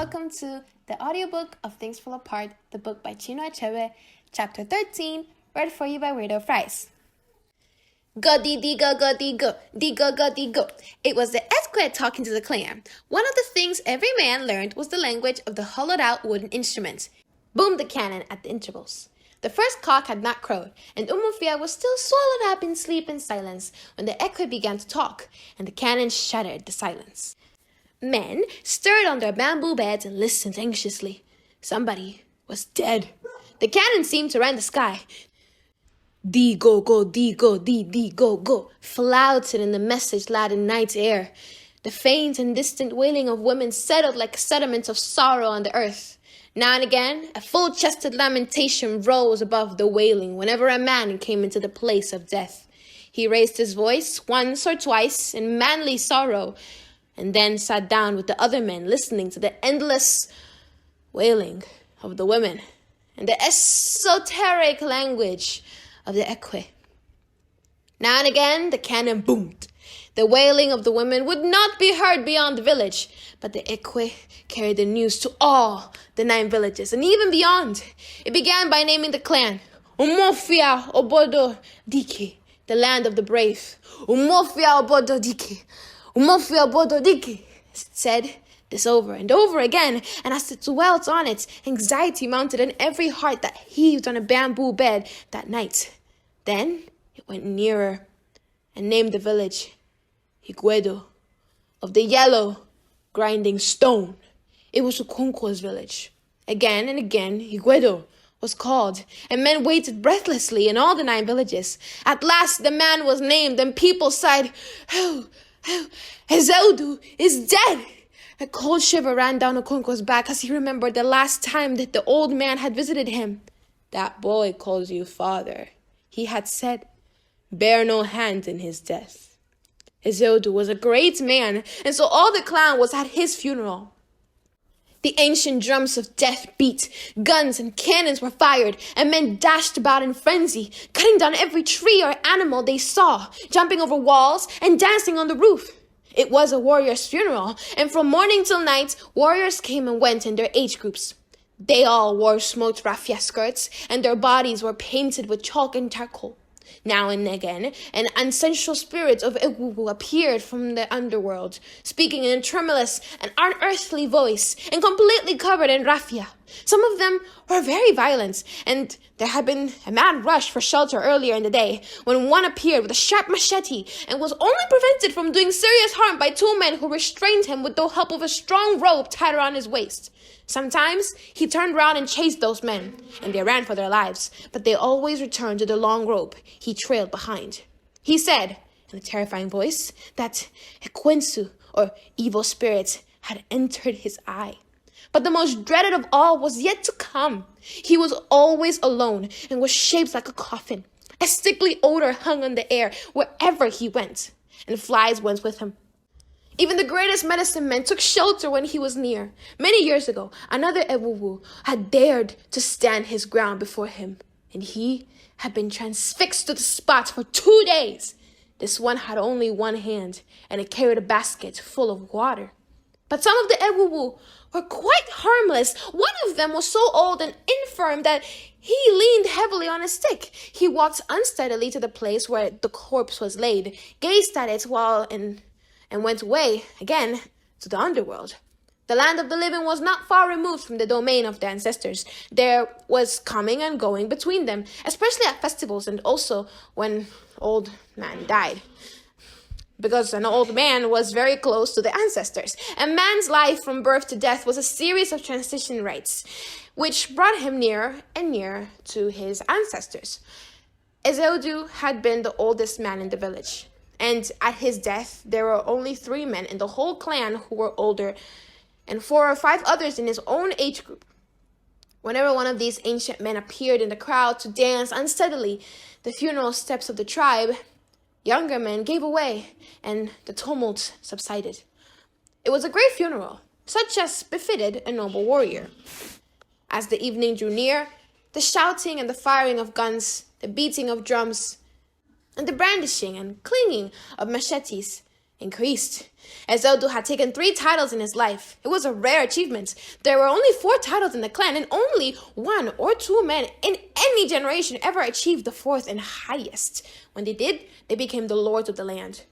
Welcome to the audiobook of Things Fall Apart, the book by Chinua Achebe, chapter 13, read for you by Weirdo Fries. Go, dee, go, go, dee, go, dee, go, go, dee, go. It was the Esquire talking to the clan. One of the things every man learned was the language of the hollowed-out wooden instrument. Boomed the cannon at the intervals. The first cock had not crowed, and Umufia was still swallowed up in sleep and silence when the Ekwe began to talk, and the cannon shattered the silence. Men stirred on their bamboo beds and listened anxiously. Somebody was dead. The cannon seemed to rend the sky. Dee go go, dee go, dee go go, flouted in the message-laden night air. The faint and distant wailing of women settled like sediments of sorrow on the earth. Now and again, a full-chested lamentation rose above the wailing whenever a man came into the place of death. He raised his voice once or twice in manly sorrow, and then sat down with the other men listening to the endless wailing of the women and the esoteric language of the Ekwe. Now and again, the cannon boomed. The wailing of the women would not be heard beyond the village, but the Ekwe carried the news to all the 9 villages and even beyond. It began by naming the clan, Umofia Obodo Dike, the land of the brave. Umofia Obodo Dike, Umofia Obodo Dike, said this over and over again, and as it dwelt on it, anxiety mounted in every heart that heaved on a bamboo bed that night. Then it went nearer and named the village Weirdo, of the yellow, grinding stone. It was Okonkwo's village. Again and again, Weirdo was called, and men waited breathlessly in all the 9 villages. At last, the man was named, and people sighed, "Oh, Ezeodu is dead!" A cold shiver ran down Okonkwo's back as he remembered the last time that the old man had visited him. "That boy calls you father," he had said. "Bear no hand in his death." Ezeodu was a great man, and so all the clan was at his funeral. The ancient drums of death beat, guns and cannons were fired, and men dashed about in frenzy, cutting down every tree or animal they saw, jumping over walls and dancing on the roof. It was a warrior's funeral, and from morning till night, warriors came and went in their age groups. They all wore smoked raffia skirts, and their bodies were painted with chalk and charcoal. Now and again, an ancestral spirit of Ewuwu appeared from the underworld, speaking in a tremulous and unearthly voice, and completely covered in raffia. Some of them were very violent, and there had been a mad rush for shelter earlier in the day, when one appeared with a sharp machete, and was only prevented from doing serious harm by 2 men who restrained him with the help of a strong rope tied around his waist. Sometimes he turned round and chased those men, and they ran for their lives, but they always returned to the long rope he trailed behind. He said, in a terrifying voice, that Ekwensu, or evil spirit, had entered his eye. But the most dreaded of all was yet to come. He was always alone and was shaped like a coffin. A sickly odor hung on the air wherever he went, and flies went with him. Even the greatest medicine men took shelter when he was near. Many years ago, another Ewuwu had dared to stand his ground before him, and he had been transfixed to the spot for 2 days. This one had only one hand, and it carried a basket full of water. But some of the Ewuwu were quite harmless. One of them was so old and infirm that he leaned heavily on a stick. He walked unsteadily to the place where the corpse was laid, gazed at it and went away again to the underworld. The land of the living was not far removed from the domain of their ancestors. There was coming and going between them, especially at festivals and also when old man died. Because an old man was very close to the ancestors. A man's life from birth to death was a series of transition rites, which brought him nearer and nearer to his ancestors. Ezeodu had been the oldest man in the village, and at his death, there were only 3 men in the whole clan who were older, and 4 or 5 others in his own age group. Whenever one of these ancient men appeared in the crowd to dance unsteadily the funeral steps of the tribe, younger men gave away, and the tumult subsided. It was a great funeral, such as befitted a noble warrior. As the evening drew near, the shouting and the firing of guns, the beating of drums, and the brandishing and clinging of machetes increased. Ezeudu had taken 3 titles in his life. It was a rare achievement. There were only 4 titles in the clan, and only 1 or 2 men in any generation ever achieved the 4th and highest. When they did, they became the lords of the land.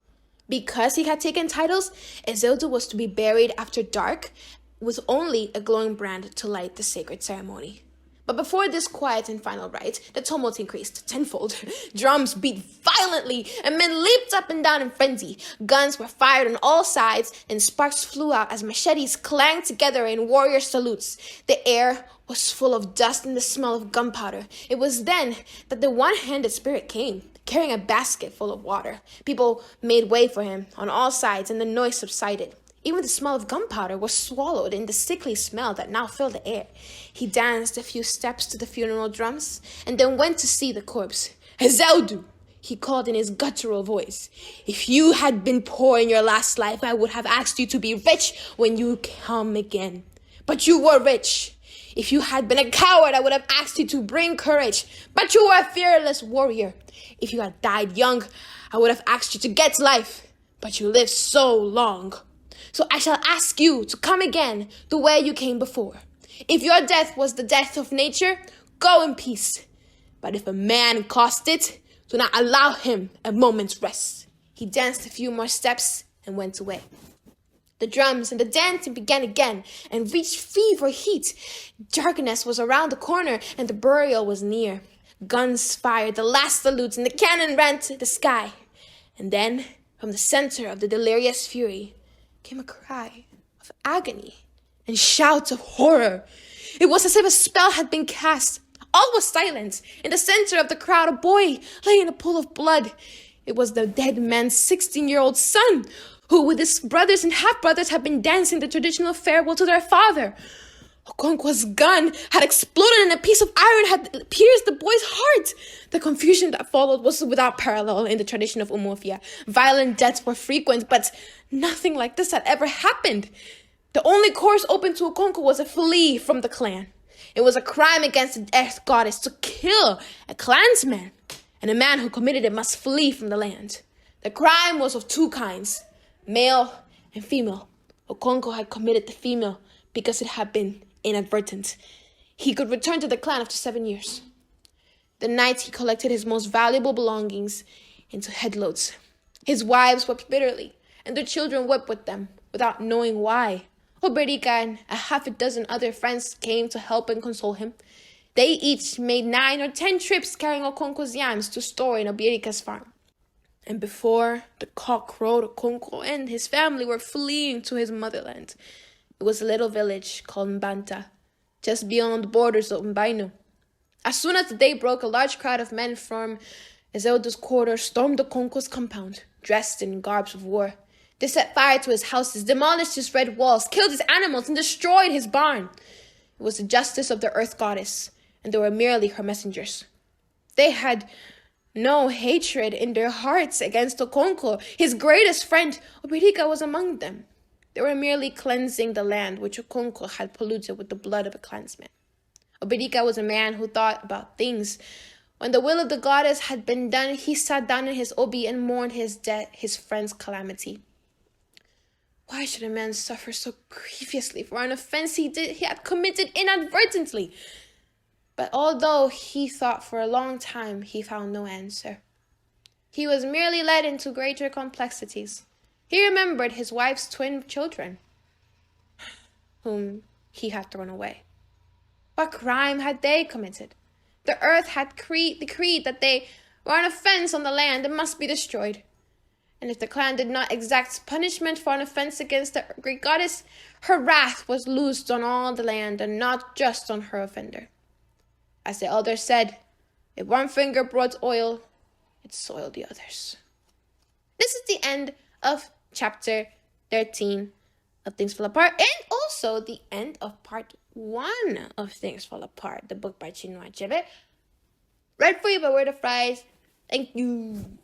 Because he had taken titles, Ezeudu was to be buried after dark with only a glowing brand to light the sacred ceremony. But before this quiet and final rite, the tumult increased tenfold. Drums beat violently, and men leaped up and down in frenzy. Guns were fired on all sides, and sparks flew out as machetes clanged together in warrior salutes. The air was full of dust and the smell of gunpowder. It was then that the one-handed spirit came, carrying a basket full of water. People made way for him on all sides, and the noise subsided. Even the smell of gunpowder was swallowed in the sickly smell that now filled the air. He danced a few steps to the funeral drums, and then went to see the corpse. "Ezeudu," he called in his guttural voice. "If you had been poor in your last life, I would have asked you to be rich when you come again. But you were rich. If you had been a coward, I would have asked you to bring courage. But you were a fearless warrior. If you had died young, I would have asked you to get life. But you lived so long. So I shall ask you to come again the way you came before. If your death was the death of nature, go in peace. But if a man caused it, do not allow him a moment's rest." He danced a few more steps and went away. The drums and the dancing began again and reached fever heat. Darkness was around the corner and the burial was near. Guns fired the last salutes and the cannon ran to the sky. And then, from the center of the delirious fury, came a cry of agony and shouts of horror. It was as if a spell had been cast. All was silent. In the center of the crowd, a boy lay in a pool of blood. It was the dead man's 16-year-old son, who with his brothers and half-brothers had been dancing the traditional farewell to their father. Okonkwo's gun had exploded and a piece of iron had pierced the boy's heart. The confusion that followed was without parallel in the tradition of Umuofia. Violent deaths were frequent, but nothing like this had ever happened. The only course open to Okonkwo was a flee from the clan. It was a crime against the earth goddess to kill a clansman, and a man who committed it must flee from the land. The crime was of 2 kinds, male and female. Okonkwo had committed the female because it had been inadvertent. He could return to the clan after 7 years. The night he collected his most valuable belongings into headloads. His wives wept bitterly, and their children wept with them, without knowing why. Oberika and a half a dozen other friends came to help and console him. They each made 9 or 10 trips carrying Okonkwo's yams to store in Oberika's farm. And before the cock crowed, Okonkwo and his family were fleeing to his motherland. It was a little village called Mbanta, just beyond the borders of Mbainu. As soon as the day broke, a large crowd of men from Ezeudu's quarters stormed Okonkwo's compound, dressed in garbs of war. They set fire to his houses, demolished his red walls, killed his animals, and destroyed his barn. It was the justice of the earth goddess, and they were merely her messengers. They had no hatred in their hearts against Okonkwo. His greatest friend, Oberika, was among them. They were merely cleansing the land which Okonkwo had polluted with the blood of a clansman. Oberika was a man who thought about things. When the will of the goddess had been done, he sat down in his obi and mourned his death, his friend's calamity. Why should a man suffer so grievously for an offense he had committed inadvertently? But although he thought for a long time, he found no answer. He was merely led into greater complexities. He remembered his wife's twin children, whom he had thrown away. What crime had they committed? The earth had decreed that they were an offense on the land and must be destroyed. And if the clan did not exact punishment for an offense against the great goddess, her wrath was loosed on all the land and not just on her offender. As the elders said, if one finger brought oil, it soiled the others. This is the end of chapter 13 of Things Fall Apart, and also the end of part 1 of Things Fall Apart, the book by Chinua Achebe. Read for you by Weirdo. Thank you.